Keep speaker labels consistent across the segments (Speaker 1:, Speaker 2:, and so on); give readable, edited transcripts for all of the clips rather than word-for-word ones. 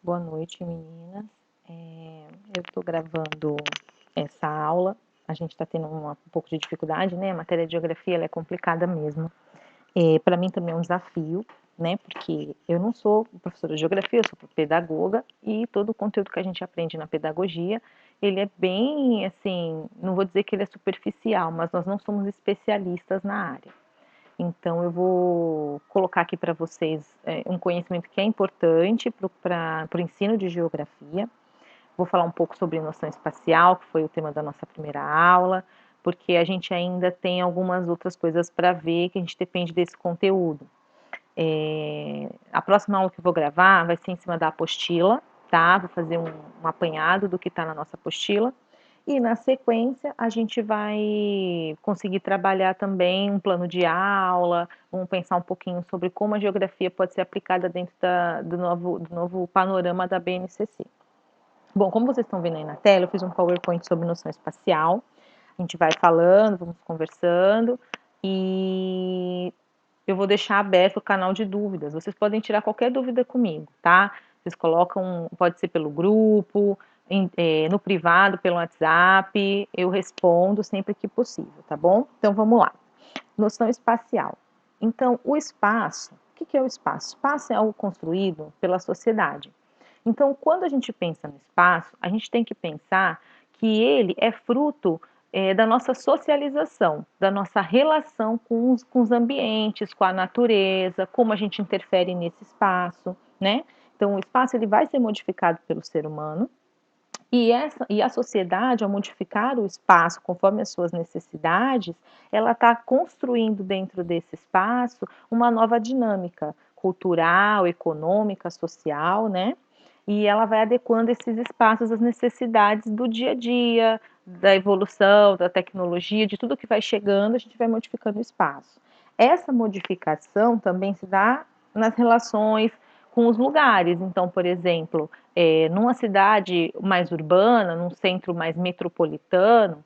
Speaker 1: Boa noite, meninas. Eu estou gravando essa aula. A gente está tendo um pouco de dificuldade, né? A matéria de geografia ela é complicada mesmo. Para mim também é um desafio, né? Porque eu não sou professora de geografia, eu sou pedagoga e todo o conteúdo que a gente aprende na pedagogia, ele é bem, assim, não vou dizer que ele é superficial, mas nós não somos especialistas na área. Então, eu vou colocar aqui para vocês um conhecimento que é importante para o ensino de geografia. Vou falar um pouco sobre noção espacial, que foi o tema da nossa primeira aula, porque a gente ainda tem algumas outras coisas para ver que a gente depende desse conteúdo. A próxima aula que eu vou gravar vai ser em cima da apostila, tá? Vou fazer um apanhado do que está na nossa apostila. E na sequência a gente vai conseguir trabalhar também um plano de aula, vamos pensar um pouquinho sobre como a geografia pode ser aplicada dentro do novo panorama da BNCC. Bom, como vocês estão vendo aí na tela, eu fiz um PowerPoint sobre noção espacial. A gente vai falando, vamos conversando e eu vou deixar aberto o canal de dúvidas. Vocês podem tirar qualquer dúvida comigo, tá? Vocês colocam, pode ser pelo grupo, no privado, pelo WhatsApp, eu respondo sempre que possível, tá bom? Então vamos lá. Noção espacial. Então, o espaço, o que é o espaço? O espaço é algo construído pela sociedade. Então, quando a gente pensa no espaço, a gente tem que pensar que ele é fruto da nossa socialização, da nossa relação com os ambientes, com a natureza, como a gente interfere nesse espaço, né? Então, o espaço ele vai ser modificado pelo ser humano e a sociedade, ao modificar o espaço conforme as suas necessidades, ela está construindo dentro desse espaço uma nova dinâmica cultural, econômica, social, né? E ela vai adequando esses espaços às necessidades do dia a dia, da evolução, da tecnologia, de tudo que vai chegando, a gente vai modificando o espaço. Essa modificação também se dá nas relações com os lugares. Então, por exemplo, numa cidade mais urbana, num centro mais metropolitano,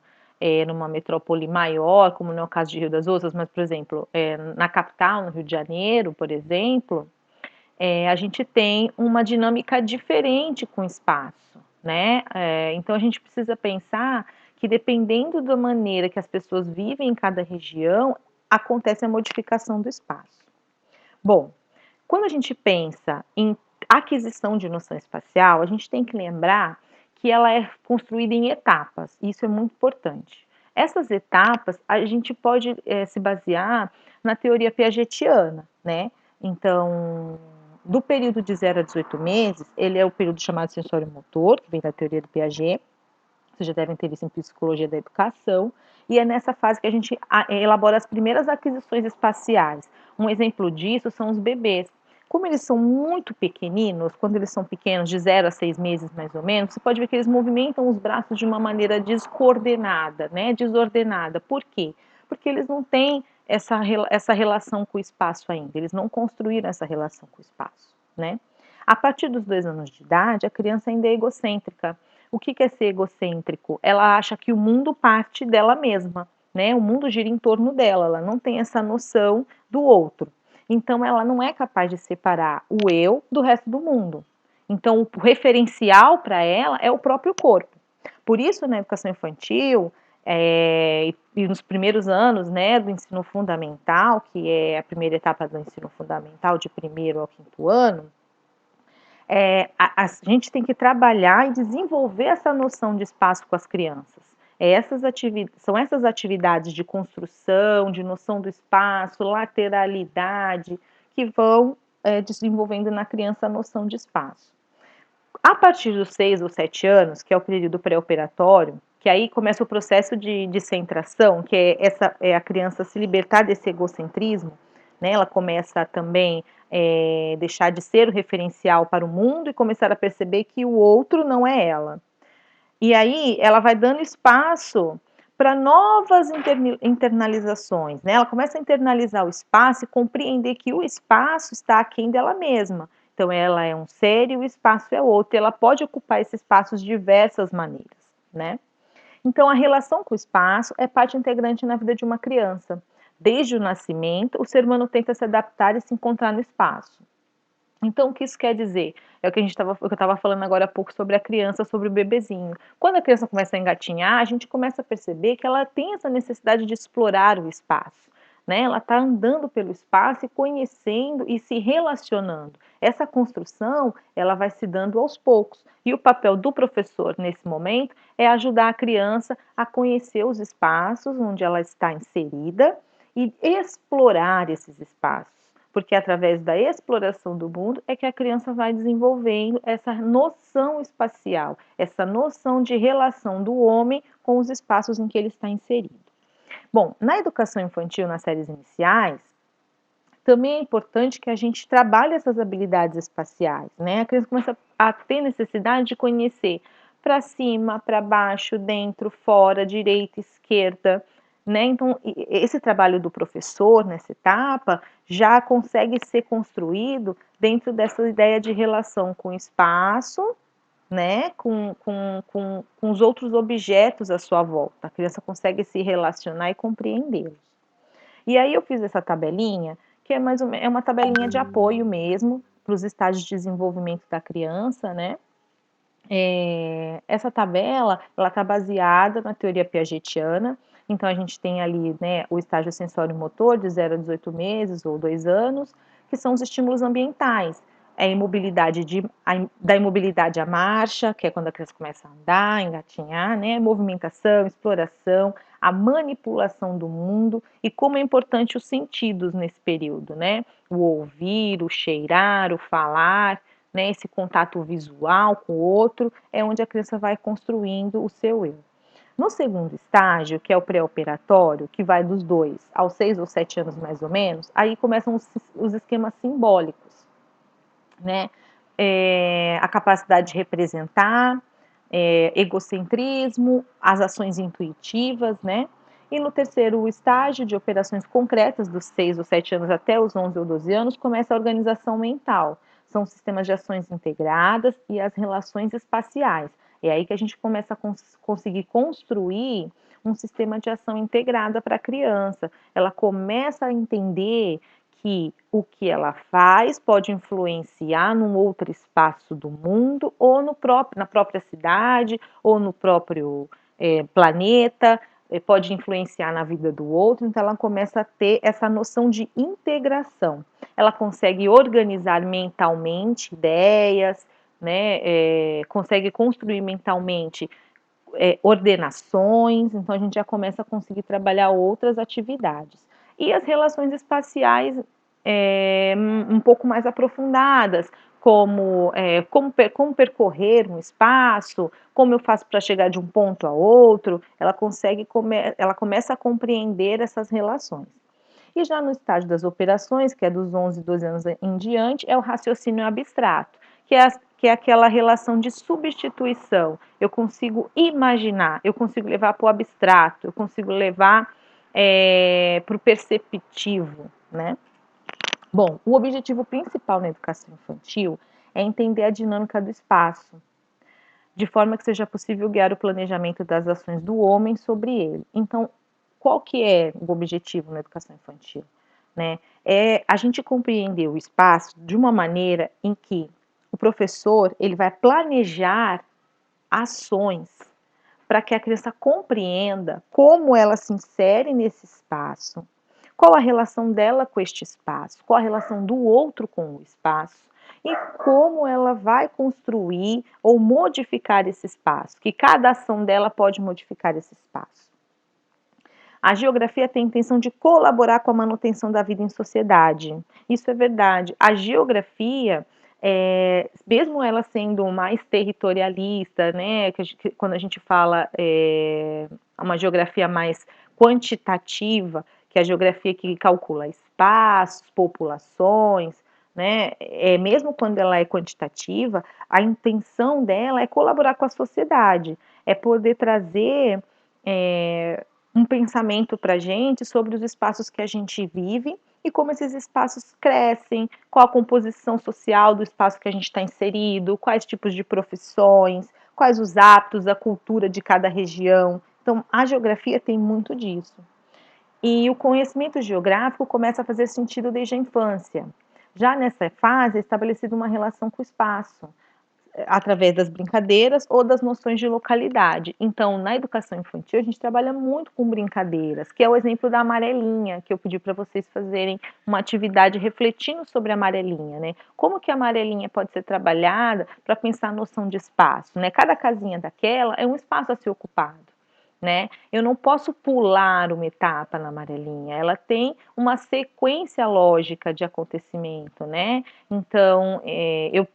Speaker 1: numa metrópole maior, como no caso de Rio das Ostras, mas, por exemplo, na capital, no Rio de Janeiro, por exemplo, a gente tem uma dinâmica diferente com o espaço, né? Então a gente precisa pensar que dependendo da maneira que as pessoas vivem em cada região, acontece a modificação do espaço. Bom, quando a gente pensa em aquisição de noção espacial, a gente tem que lembrar que ela é construída em etapas, e isso é muito importante. Essas etapas a gente pode se basear na teoria piagetiana, né? Então, do período de 0 a 18 meses, ele é o período chamado sensório-motor, que vem da teoria do Piaget, vocês já devem ter visto em psicologia da educação, e é nessa fase que a gente elabora as primeiras aquisições espaciais. Um exemplo disso são os bebês. Como eles são muito pequeninos, quando eles são pequenos, de 0 a 6 meses mais ou menos, você pode ver que eles movimentam os braços de uma maneira descoordenada, né? Desordenada. Por quê? Porque eles não têm essa relação com o espaço ainda, eles não construíram essa relação com o espaço, né? A partir dos 2 anos de idade, a criança ainda é egocêntrica. O que é ser egocêntrico? Ela acha que o mundo parte dela mesma, né? O mundo gira em torno dela, ela não tem essa noção do outro. Então, ela não é capaz de separar o eu do resto do mundo. Então, o referencial para ela é o próprio corpo. Por isso, na educação infantil, e nos primeiros anos, né, do ensino fundamental, que é a primeira etapa do ensino fundamental, de 1º ao 5º ano, a gente tem que trabalhar e desenvolver essa noção de espaço com as crianças. São essas atividades de construção, de noção do espaço, lateralidade, que vão desenvolvendo na criança a noção de espaço. A partir dos 6 ou 7 anos, que é o período pré-operatório, que aí começa o processo de centração, que é a criança se libertar desse egocentrismo, né? Ela começa também deixar de ser o referencial para o mundo e começar a perceber que o outro não é ela. E aí ela vai dando espaço para novas internalizações, né? Ela começa a internalizar o espaço e compreender que o espaço está aquém dela mesma. Então ela é um ser e o espaço é outro. E ela pode ocupar esse espaço de diversas maneiras, né? Então a relação com o espaço é parte integrante na vida de uma criança. Desde o nascimento, o ser humano tenta se adaptar e se encontrar no espaço. Então, o que isso quer dizer? É o que eu estava falando agora há pouco sobre a criança, sobre o bebezinho. Quando a criança começa a engatinhar, a gente começa a perceber que ela tem essa necessidade de explorar o espaço, né? Ela está andando pelo espaço e conhecendo e se relacionando. Essa construção, ela vai se dando aos poucos. E o papel do professor nesse momento é ajudar a criança a conhecer os espaços onde ela está inserida e explorar esses espaços. Porque através da exploração do mundo é que a criança vai desenvolvendo essa noção espacial, essa noção de relação do homem com os espaços em que ele está inserido. Bom, na educação infantil, nas séries iniciais, também é importante que a gente trabalhe essas habilidades espaciais, né? A criança começa a ter necessidade de conhecer para cima, para baixo, dentro, fora, direita, esquerda, né? Então, esse trabalho do professor nessa etapa já consegue ser construído dentro dessa ideia de relação com o espaço, né? Com os outros objetos à sua volta. A criança consegue se relacionar e compreendê-los. E aí eu fiz essa tabelinha, que é mais ou menos, é uma tabelinha de apoio mesmo para os estágios de desenvolvimento da criança, né? Essa tabela, ela está baseada na teoria piagetiana, então a gente tem ali, né, o estágio sensório-motor de 0 a 18 meses ou 2 anos, que são os estímulos ambientais. É da imobilidade à marcha, que é quando a criança começa a andar, engatinhar, né? Movimentação, exploração, a manipulação do mundo e como é importante os sentidos nesse período, né? O ouvir, o cheirar, o falar, né? Esse contato visual com o outro é onde a criança vai construindo o seu eu. No segundo estágio, que é o pré-operatório, que vai dos 2 aos 6 ou 7 anos mais ou menos, aí começam os esquemas simbólicos, né? A capacidade de representar, egocentrismo, as ações intuitivas, né? E no terceiro estágio de operações concretas, dos 6 ou 7 anos até os 11 ou 12 anos, começa a organização mental. São sistemas de ações integradas e as relações espaciais. É aí que a gente começa a conseguir construir um sistema de ação integrada para a criança. Ela começa a entender que o que ela faz pode influenciar num outro espaço do mundo, ou na própria cidade, ou no próprio planeta, pode influenciar na vida do outro, então ela começa a ter essa noção de integração. Ela consegue organizar mentalmente ideias, né, consegue construir mentalmente ordenações, então a gente já começa a conseguir trabalhar outras atividades. E as relações espaciais um pouco mais aprofundadas, como percorrer um espaço, como eu faço para chegar de um ponto a outro, ela começa a compreender essas relações. E já no estágio das operações, que é dos 11, 12 anos em diante, é o raciocínio abstrato, que é aquela relação de substituição. Eu consigo imaginar, eu consigo levar para o abstrato, eu consigo levar para o perceptivo, né? Bom, o objetivo principal na educação infantil é entender a dinâmica do espaço, de forma que seja possível guiar o planejamento das ações do homem sobre ele. Então, qual que é o objetivo na educação infantil? Né? É a gente compreender o espaço de uma maneira em que o professor ele vai planejar ações para que a criança compreenda como ela se insere nesse espaço, qual a relação dela com este espaço, qual a relação do outro com o espaço e como ela vai construir ou modificar esse espaço, que cada ação dela pode modificar esse espaço. A geografia tem a intenção de colaborar com a manutenção da vida em sociedade. Isso é verdade. A geografia, mesmo ela sendo mais territorialista, né, quando a gente fala uma geografia mais quantitativa, que é a geografia que calcula espaços, populações, né, mesmo quando ela é quantitativa, a intenção dela é colaborar com a sociedade, é poder trazer um pensamento para a gente sobre os espaços que a gente vive e como esses espaços crescem, qual a composição social do espaço que a gente está inserido, quais tipos de profissões, quais os hábitos, a cultura de cada região. Então, a geografia tem muito disso. E o conhecimento geográfico começa a fazer sentido desde a infância, Já nessa fase é estabelecida uma relação com o espaço, através das brincadeiras ou das noções de localidade. Então, na educação infantil, a gente trabalha muito com brincadeiras, que é o exemplo da amarelinha, que eu pedi para vocês fazerem uma atividade refletindo sobre a amarelinha, né? Como que a amarelinha pode ser trabalhada para pensar a noção de espaço, né? Cada casinha daquela é um espaço a ser ocupado. Né? Eu não posso pular uma etapa na amarelinha, ela tem uma sequência lógica de acontecimento, né? Então,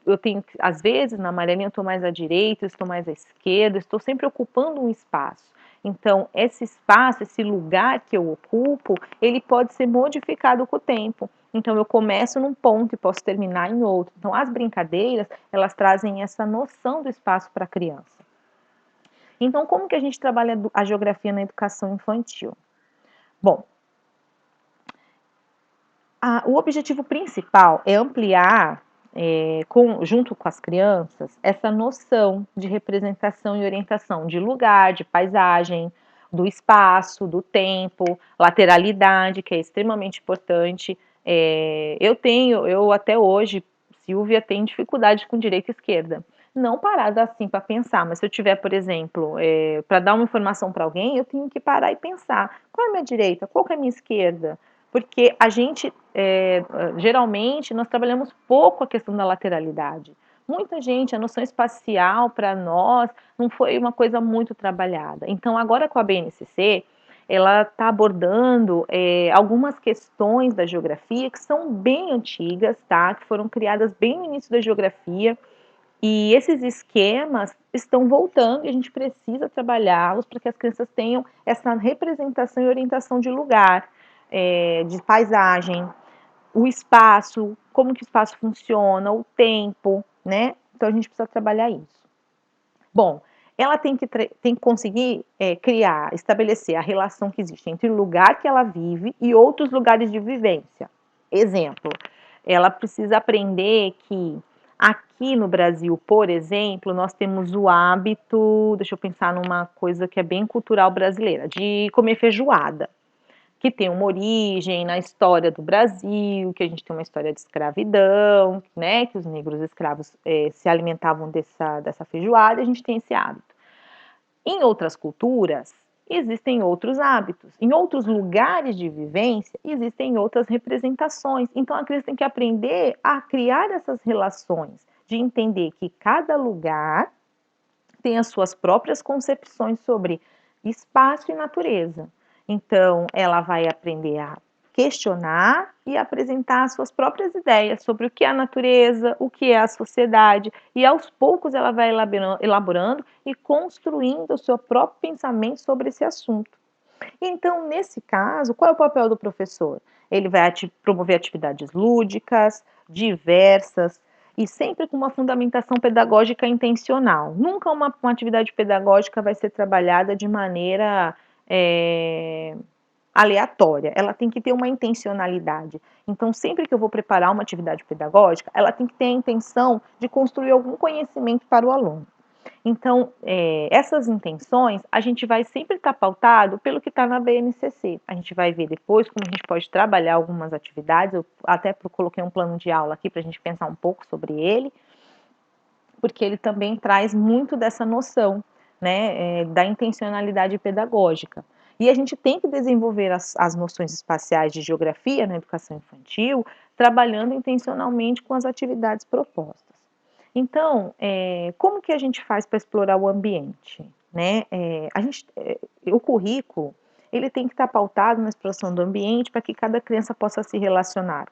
Speaker 1: eu tenho, às vezes, na amarelinha eu estou mais à direita, estou mais à esquerda, estou sempre ocupando um espaço. Então, esse espaço, esse lugar que eu ocupo, ele pode ser modificado com o tempo. Então, eu começo num ponto e posso terminar em outro. Então, as brincadeiras, elas trazem essa noção do espaço para a criança. Então, como que a gente trabalha a geografia na educação infantil? Bom, o objetivo principal é ampliar, junto com as crianças, essa noção de representação e orientação de lugar, de paisagem, do espaço, do tempo, lateralidade, que é extremamente importante. Eu até hoje, Silvia, tem dificuldade com direita e esquerda. Não parada assim para pensar, mas se eu tiver, por exemplo, para dar uma informação para alguém, eu tenho que parar e pensar: qual é a minha direita? Qual é a minha esquerda? Porque a gente, geralmente, nós trabalhamos pouco a questão da lateralidade. Muita gente, a noção espacial para nós não foi uma coisa muito trabalhada. Então, agora com a BNCC, ela está abordando algumas questões da geografia que são bem antigas, tá? Que foram criadas bem no início da geografia. E esses esquemas estão voltando e a gente precisa trabalhá-los para que as crianças tenham essa representação e orientação de lugar, de paisagem, o espaço, como que o espaço funciona, o tempo, né? Então a gente precisa trabalhar isso. Bom, ela tem que conseguir criar, estabelecer a relação que existe entre o lugar que ela vive e outros lugares de vivência. Exemplo, ela precisa aprender que aqui no Brasil, por exemplo, nós temos o hábito, deixa eu pensar numa coisa que é bem cultural brasileira, de comer feijoada, que tem uma origem na história do Brasil, que a gente tem uma história de escravidão, né, que os negros escravos se alimentavam dessa feijoada, e a gente tem esse hábito. Em outras culturas, existem outros hábitos. Em outros lugares de vivência, existem outras representações. Então, a criança tem que aprender a criar essas relações, de entender que cada lugar tem as suas próprias concepções sobre espaço e natureza. Então, ela vai aprender a questionar e apresentar as suas próprias ideias sobre o que é a natureza, o que é a sociedade, e aos poucos ela vai elaborando e construindo o seu próprio pensamento sobre esse assunto. Então, nesse caso, qual é o papel do professor? Ele vai promover atividades lúdicas, diversas, e sempre com uma fundamentação pedagógica intencional. Nunca uma atividade pedagógica vai ser trabalhada de maneira aleatória, ela tem que ter uma intencionalidade. Então, sempre que eu vou preparar uma atividade pedagógica, ela tem que ter a intenção de construir algum conhecimento para o aluno. Então, essas intenções, a gente vai sempre estar pautado pelo que está na BNCC. A gente vai ver depois como a gente pode trabalhar algumas atividades, eu até coloquei um plano de aula aqui para a gente pensar um pouco sobre ele, porque ele também traz muito dessa noção, né, da intencionalidade pedagógica. E a gente tem que desenvolver as noções espaciais de geografia na educação infantil, trabalhando intencionalmente com as atividades propostas. Então, como que a gente faz para explorar o ambiente? Né? O currículo ele tem que estar pautado na exploração do ambiente para que cada criança possa se relacionar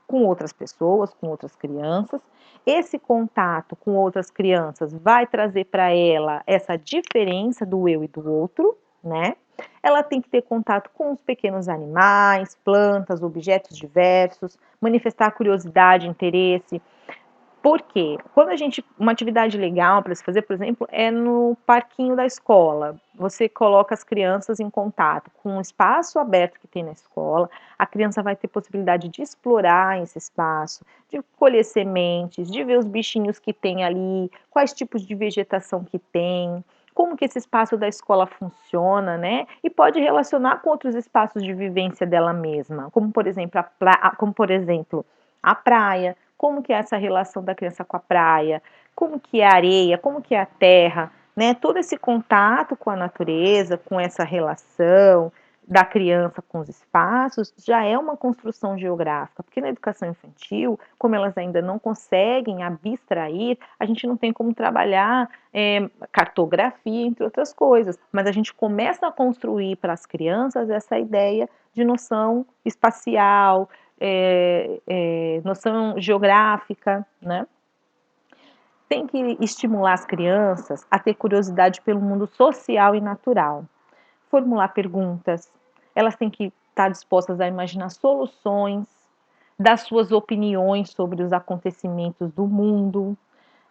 Speaker 1: com outras pessoas, com outras crianças. Esse contato com outras crianças vai trazer para ela essa diferença do eu e do outro, né? Ela tem que ter contato com os pequenos animais, plantas, objetos diversos, manifestar curiosidade, interesse. Por quê? Uma atividade legal para se fazer, por exemplo, é no parquinho da escola. Você coloca as crianças em contato com o espaço aberto que tem na escola, a criança vai ter possibilidade de explorar esse espaço, de colher sementes, de ver os bichinhos que tem ali, quais tipos de vegetação que tem, como que esse espaço da escola funciona, né? E pode relacionar com outros espaços de vivência dela mesma, como por exemplo, A praia, como que é essa relação da criança com a praia, como que é a areia, como que é a terra, né? Todo esse contato com a natureza, com essa relação da criança com os espaços, já é uma construção geográfica, porque na educação infantil, como elas ainda não conseguem abstrair, a gente não tem como trabalhar cartografia, entre outras coisas, mas a gente começa a construir para as crianças essa ideia de noção espacial, noção geográfica, né? Tem que estimular as crianças a ter curiosidade pelo mundo social e natural, formular perguntas, elas têm que estar dispostas a imaginar soluções, dar suas opiniões sobre os acontecimentos do mundo,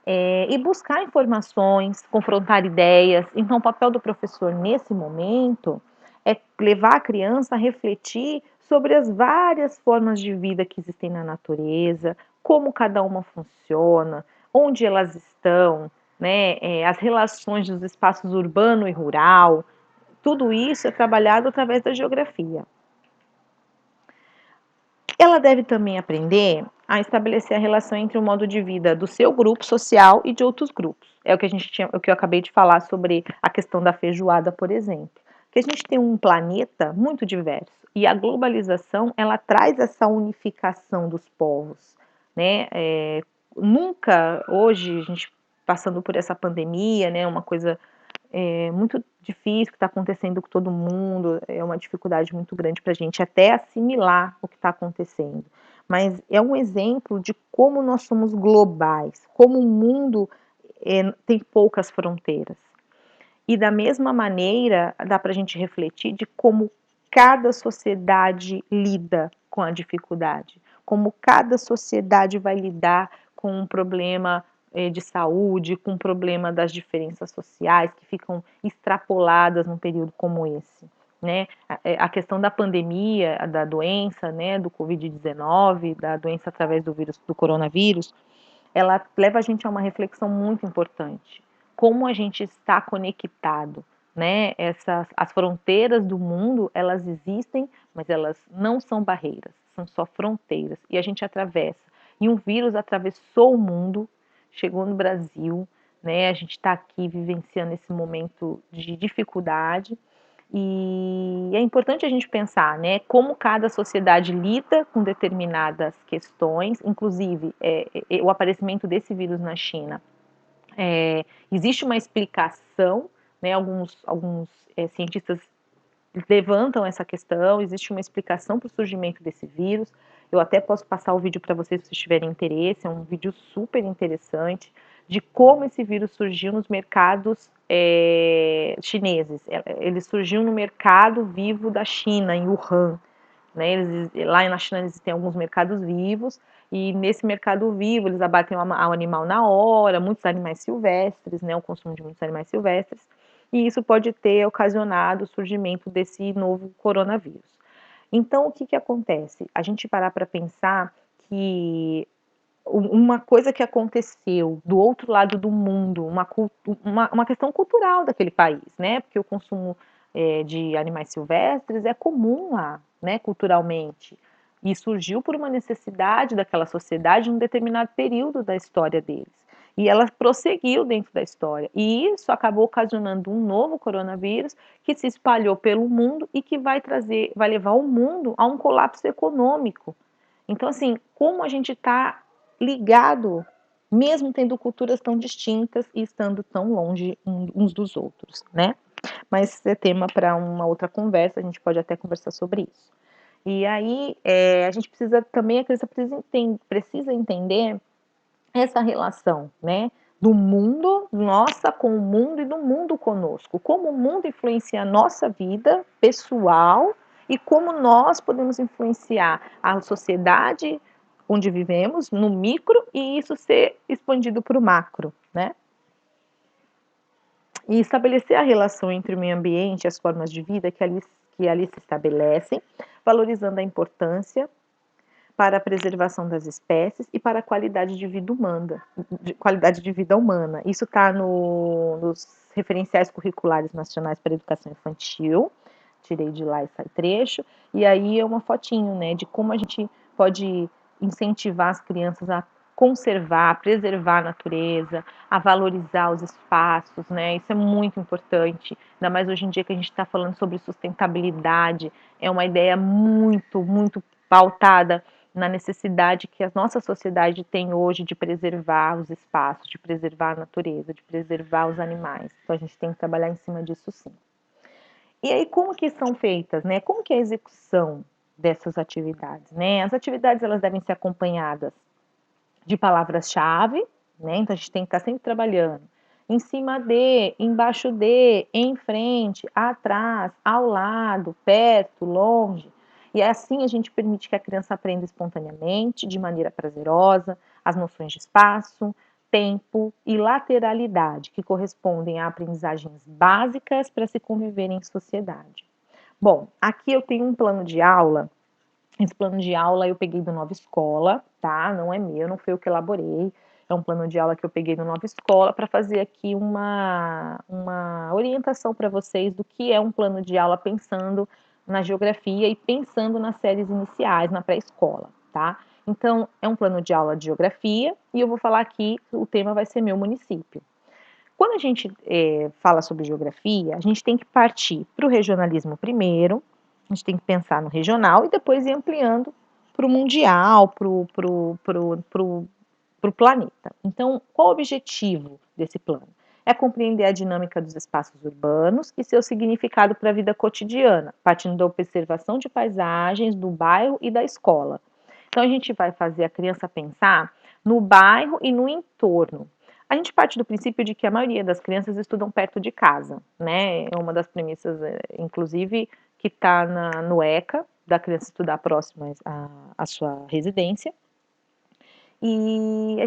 Speaker 1: e buscar informações, confrontar ideias. Então, o papel do professor nesse momento é levar a criança a refletir sobre as várias formas de vida que existem na natureza, como cada uma funciona, onde elas estão, né, as relações dos espaços urbano e rural. Tudo isso é trabalhado através da geografia. Ela deve também aprender a estabelecer a relação entre o modo de vida do seu grupo social e de outros grupos. É o que eu acabei de falar sobre a questão da feijoada, por exemplo. Que a gente tem um planeta muito diverso e a globalização ela traz essa unificação dos povos, né? Nunca hoje a gente passando por essa pandemia, né? Uma coisa muito difícil que está acontecendo com todo mundo, é uma dificuldade muito grande para a gente até assimilar o que está acontecendo. Mas é um exemplo de como nós somos globais, como o mundo tem poucas fronteiras. E da mesma maneira, dá para a gente refletir de como cada sociedade lida com a dificuldade, como cada sociedade vai lidar com um problema de saúde, com o problema das diferenças sociais que ficam extrapoladas num período como esse. Né? A questão da pandemia, da doença, né, do Covid-19, da doença através do vírus, do coronavírus, ela leva a gente a uma reflexão muito importante. Como a gente está conectado, né? As fronteiras do mundo, elas existem, mas elas não são barreiras, são só fronteiras. E a gente atravessa. E um vírus atravessou o mundo, chegou no Brasil, né? A gente está aqui vivenciando esse momento de dificuldade. E é importante a gente pensar, né, como cada sociedade lida com determinadas questões, inclusive o aparecimento desse vírus na China. Existe uma explicação, né, alguns cientistas levantam essa questão, existe uma explicação para o surgimento desse vírus. Eu até posso passar o vídeo para vocês se vocês tiverem interesse, é um vídeo super interessante de como esse vírus surgiu nos mercados chineses. Ele surgiu no mercado vivo da China, em Wuhan. Né? Lá na China existem alguns mercados vivos, e nesse mercado vivo eles abatem o animal na hora, muitos animais silvestres, né? O consumo de muitos animais silvestres, e isso pode ter ocasionado o surgimento desse novo coronavírus. Então, o que, que acontece? A gente parar para pensar que uma coisa que aconteceu do outro lado do mundo, uma questão cultural daquele país, né? Porque o consumo de animais silvestres é comum lá, né? Culturalmente. E surgiu por uma necessidade daquela sociedade em um determinado período da história deles. E ela prosseguiu dentro da história. E isso acabou ocasionando um novo coronavírus que se espalhou pelo mundo e que vai levar o mundo a um colapso econômico. Então, assim, como a gente está ligado, mesmo tendo culturas tão distintas e estando tão longe uns dos outros, né? Mas é tema para uma outra conversa, a gente pode até conversar sobre isso. E aí, a gente precisa também, a criança precisa entender essa relação, né? Do mundo, nossa com o mundo e do mundo conosco. Como o mundo influencia a nossa vida pessoal e como nós podemos influenciar a sociedade onde vivemos, no micro, e isso ser expandido para o macro, né? E estabelecer a relação entre o meio ambiente e as formas de vida que ali se estabelecem, valorizando a importância para a preservação das espécies e para a qualidade de vida humana. Isso está nos referenciais curriculares nacionais para a educação infantil. Tirei de lá esse trecho. E aí é uma fotinho, né, de como a gente pode incentivar as crianças a conservar, a preservar a natureza, a valorizar os espaços, né? Isso é muito importante, ainda mais hoje em dia que a gente está falando sobre sustentabilidade, é uma ideia muito, muito pautada na necessidade que a nossa sociedade tem hoje de preservar os espaços, de preservar a natureza, de preservar os animais. Então a gente tem que trabalhar em cima disso sim. E aí como que são feitas, né? Como que é a execução dessas atividades, né? As atividades elas devem ser acompanhadas de palavras-chave, né? Então a gente tem que estar sempre trabalhando em cima de, embaixo de, em frente, atrás, ao lado, perto, longe. E assim a gente permite que a criança aprenda espontaneamente, de maneira prazerosa, as noções de espaço, tempo e lateralidade, que correspondem a aprendizagens básicas para se conviver em sociedade. Bom, aqui eu tenho um plano de aula. Esse plano de aula eu peguei do Nova Escola, tá? Não é meu, não foi eu que elaborei. É um plano de aula que eu peguei do Nova Escola para fazer aqui uma orientação para vocês do que é um plano de aula pensando na geografia e pensando nas séries iniciais, na pré-escola, tá? Então, é um plano de aula de geografia e eu vou falar aqui, o tema vai ser meu município. Quando a gente fala sobre geografia, a gente tem que partir para o regionalismo primeiro, a gente tem que pensar no regional e depois ir ampliando para o mundial, para o planeta. Então, qual o objetivo desse plano? É compreender a dinâmica dos espaços urbanos e seu significado para a vida cotidiana, partindo da observação de paisagens do bairro e da escola. Então, a gente vai fazer a criança pensar no bairro e no entorno. A gente parte do princípio de que a maioria das crianças estudam perto de casa, né? É uma das premissas, inclusive, que está no ECA, da criança estudar próximo à sua residência. E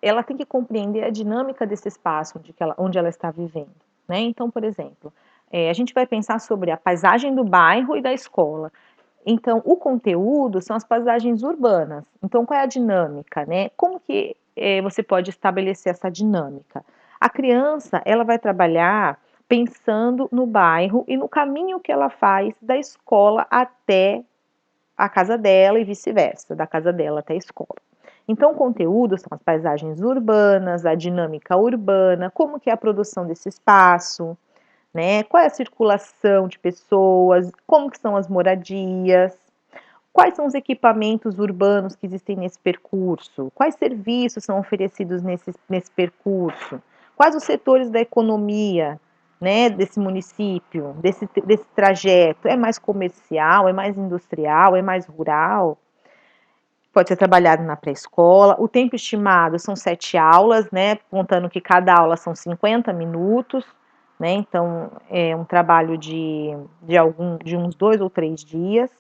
Speaker 1: ela tem que compreender a dinâmica desse espaço onde ela está vivendo, né? Então, por exemplo, a gente vai pensar sobre a paisagem do bairro e da escola. Então, o conteúdo são as paisagens urbanas. Então, qual é a dinâmica, né? Como que você pode estabelecer essa dinâmica? A criança, ela vai trabalhar pensando no bairro e no caminho que ela faz da escola até a casa dela e vice-versa, da casa dela até a escola. Então, o conteúdo são as paisagens urbanas, a dinâmica urbana, como que é a produção desse espaço, né? Qual é a circulação de pessoas, como que são as moradias, quais são os equipamentos urbanos que existem nesse percurso, quais serviços são oferecidos nesse percurso, quais os setores da economia, né, desse município, desse trajeto, é mais comercial, é mais industrial, é mais rural? Pode ser trabalhado na pré-escola. O tempo estimado são 7 aulas, né? Contando que cada aula são 50 minutos, né? Então, é um trabalho de uns 2 ou 3 dias,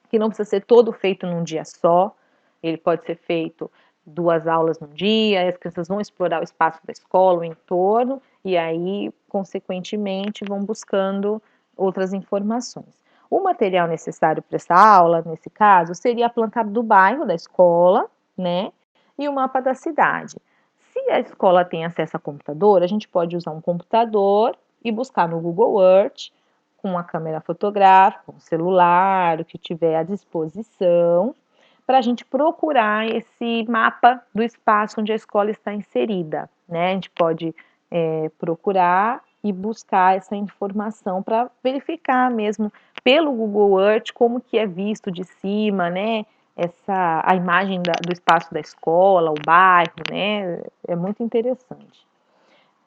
Speaker 1: que não precisa ser todo feito num dia só. Ele pode ser feito 2 aulas num dia, as crianças vão explorar o espaço da escola, o entorno, e aí, consequentemente, vão buscando outras informações. O material necessário para essa aula, nesse caso, seria a planta do bairro da escola, né? E o mapa da cidade. Se a escola tem acesso a computador, a gente pode usar um computador e buscar no Google Earth, com a câmera fotográfica, um celular, o que tiver à disposição, para a gente procurar esse mapa do espaço onde a escola está inserida, né? A gente pode procurar e buscar essa informação para verificar mesmo pelo Google Earth como que é visto de cima, né? A imagem do espaço da escola, o bairro, né? É muito interessante.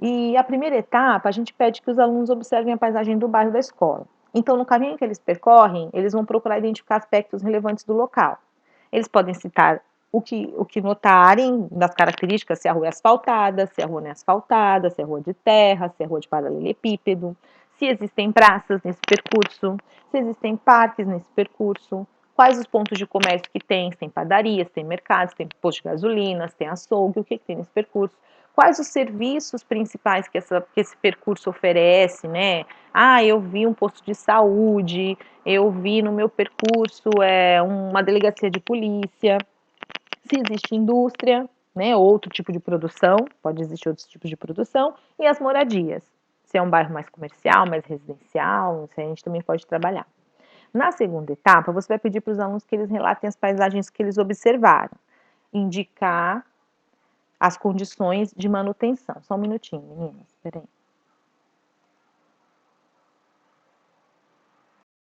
Speaker 1: E a primeira etapa, a gente pede que os alunos observem a paisagem do bairro da escola. Então, no caminho que eles percorrem, eles vão procurar identificar aspectos relevantes do local. Eles podem citar o que notarem das características, se a rua é asfaltada, se a rua não é asfaltada, se é rua de terra, se é rua de paralelepípedo, se existem praças nesse percurso, se existem parques nesse percurso, quais os pontos de comércio que tem, se tem padarias, se tem mercados, se tem posto de gasolina, se tem açougue, o que tem nesse percurso, quais os serviços principais que esse percurso oferece, né? Ah, eu vi um posto de saúde, eu vi no meu percurso uma delegacia de polícia, se existe indústria, né, outro tipo de produção, pode existir outros tipos de produção, e as moradias, se é um bairro mais comercial, mais residencial, isso a gente também pode trabalhar. Na segunda etapa, você vai pedir para os alunos que eles relatem as paisagens que eles observaram, indicar as condições de manutenção. Só um minutinho, meninas, espera aí.